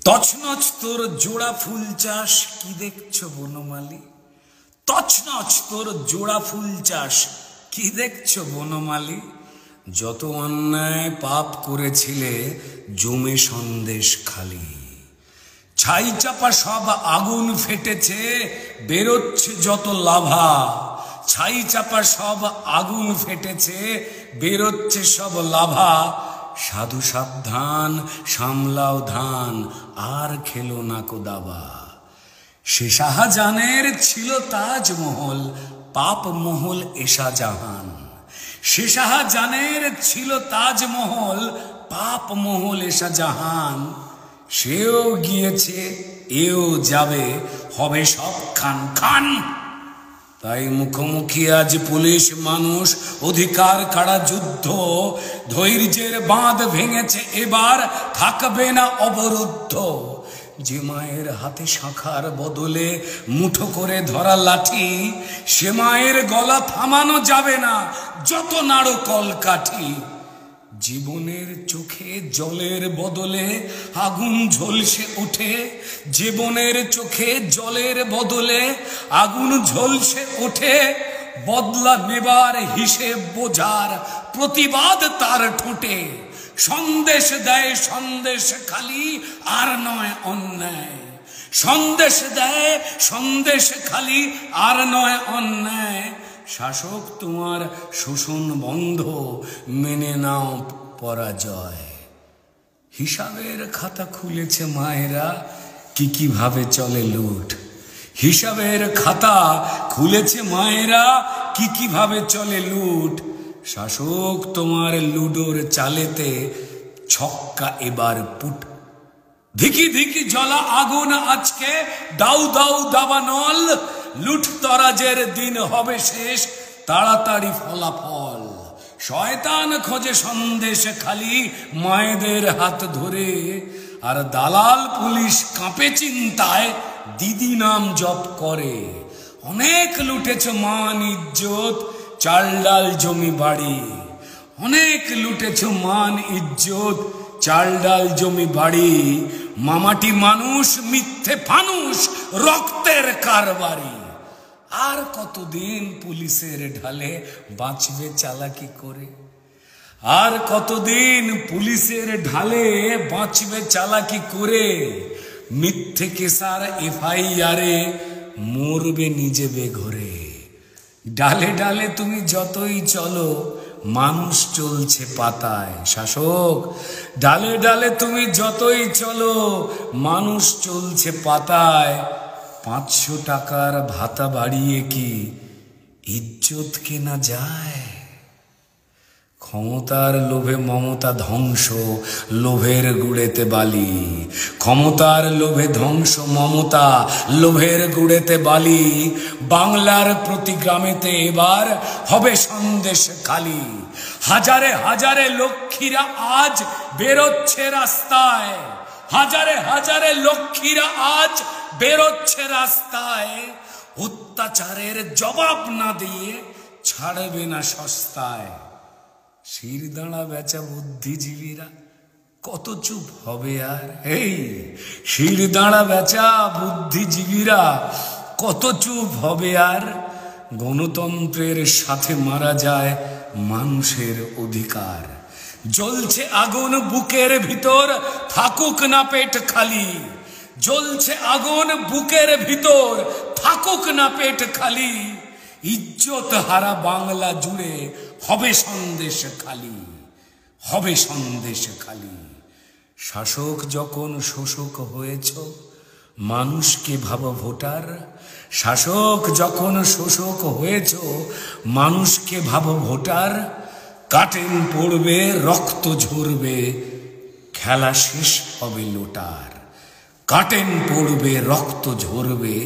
তছনছ তোর জোড়া ফুল চাষ কি দেখছো বনমালী, তছনছ তোর জোড়া ফুল চাষ কি দেখছো বনমালী। যত অন্যায় পাপ করেছিলে জমে সন্দেশ খালি, ছাই চাপা সব আগুন ফেটেছে বেরোচ্ছে যত লাভা। ছাই চাপা সব আগুন ফেটেছে বেরোচ্ছে সব লাভা। সাধু সাবধান সামলাও ধান আর খেলো না কো দাবা। সে শাহজাহানের ছিল তাজমহল, পাপ মহল এশা জাহান। সে শাহজাহানের ছিল তাজমহল, পাপ মহল এশা জাহান। সেও গিয়েছে এও যাবে, হবে সব খান খান। তাই মুখোমুখি আজ পুলিশ মানুষ, অধিকার কাড়া যুদ্ধ। ধৈর্যের বাঁধ ভেঙেছে এবার, থাকবে না অবরুদ্ধ। যে মায়ের হাতে শাখার বদলে মুঠো করে ধরা লাঠি, সে মায়ের গলা থামানো যাবে না যত নাড়ো কলকাঠি। জীবনের চোখে জলের বদলে আগুন ঝলসে ওঠে। জীবনের চোখে জলের বদলে আগুন ঝলসে ওঠে। বদলা নেবার হিসেব বোঝার প্রতিবাদ তার ঠোঁটে। সন্দেশ দেয় সন্দেশ খালি আর নয় অন্যায়। সন্দেশ দেয় সন্দেশ খালি আর নয় অন্যায়। শাসক তোমার শোষণ বন্ধ, মেনে নাও পরাজয়। হিসাবের খাতা খুলেছে মায়েরা, কি কিভাবে চলে লুট। হিসাবের খাতা খুলেছে মায়েরা, কি কিভাবে চলে লুট। শাসক তোমার লুডোর চালেতে ছক্কা এবার পুট। ধিকি ধিকি জ্বলা আগুন আজকে, দাউ দাউ দাবানল। লুট তরাজের দিন হবে শেষ, তাড়াতাড়ি ফলাফল। শয়তান খোঁজে সন্দেশ খালি মায়েদের হাত ধরে। আর দালাল পুলিশ কাঁপে চিন্তায় দিদি নাম জপ করে। অনেক লুটেছ মান ইজ্জত, চাল ডাল জমি বাড়ি। অনেক লুটেছ মান ইজ্জত, চাল ডাল জমি বাড়ি। মামাটি মানুষ মিথ্যে ফানুষ, রক্তের কারবারি। আর কতদিন পুলিশের ঢালে বাঁচবে চালাকি করে। আর কতদিন পুলিশের ঢালে বাঁচবে চালাকি করে। মিথ্যে কেসার এফআইআরে মরবে নিজে বেঘরে। ডালে ডালে তুমি যতই চলো মানুষ চলছে পাতায়। শাসক ডালে ডালে তুমি যতই চলো মানুষ চলছে পাতায়। 500 টাকার ভাতা বাড়িয়ে কি ইজ্জত কেনা যায়। ক্ষমতার লোভে মমতা ধ্বংস, লোভের গুড়েতে বালি। ক্ষমতার লোভে ধ্বংস মমতা, লোভের গুড়েতে বালি। বাংলার প্রতি গ্রামেতে এবার হবে সন্দেশ খালি। হাজারে হাজারে লক্ষ্মীরা আজ বেরোচ্ছে রাস্তায়। হাজারে হাজারে লক্ষ্মীরা আজ বেরোচ্ছে রাস্তায়। অত্যাচারের জবাব না দিয়ে ছাড়বে না সস্তায়। শিরদাঁড়া বেচা বুদ্ধিজীবীরা কত চুপ হবে আর। এই শিরদাঁড়া বেচা বুদ্ধিজীবীরা কত চুপ হবে আর। গণতন্ত্রের সাথে মারা যায় মানুষের অধিকার। জ্বলছে আগুন বুকের ভিতর, থাকুক না পেট খালি। জ্বলছে আগুন বুকের ভিতর, থাকুক না পেট খালি। ইজ্জত হারা বাংলা জুড়ে হবে সন্দেশ খালি, হবে সন্দেশ খালি। শাসক যখন শোষক হয়েছ মানুষকে ভাবো ভোটার। শাসক যখন শোষক হয়েছ মানুষকে ভাবো ভোটার। কাটেন পড়বে রক্ত ঝরবে, খেলা শেষ হবে লোটার। কাটেন পড়বে রক্ত ঝরবে,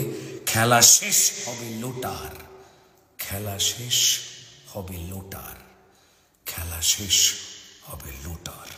খেলা শেষ হবে লোটার। খেলা শেষ হবে লোটার, খেলা শেষ হবে লোটার।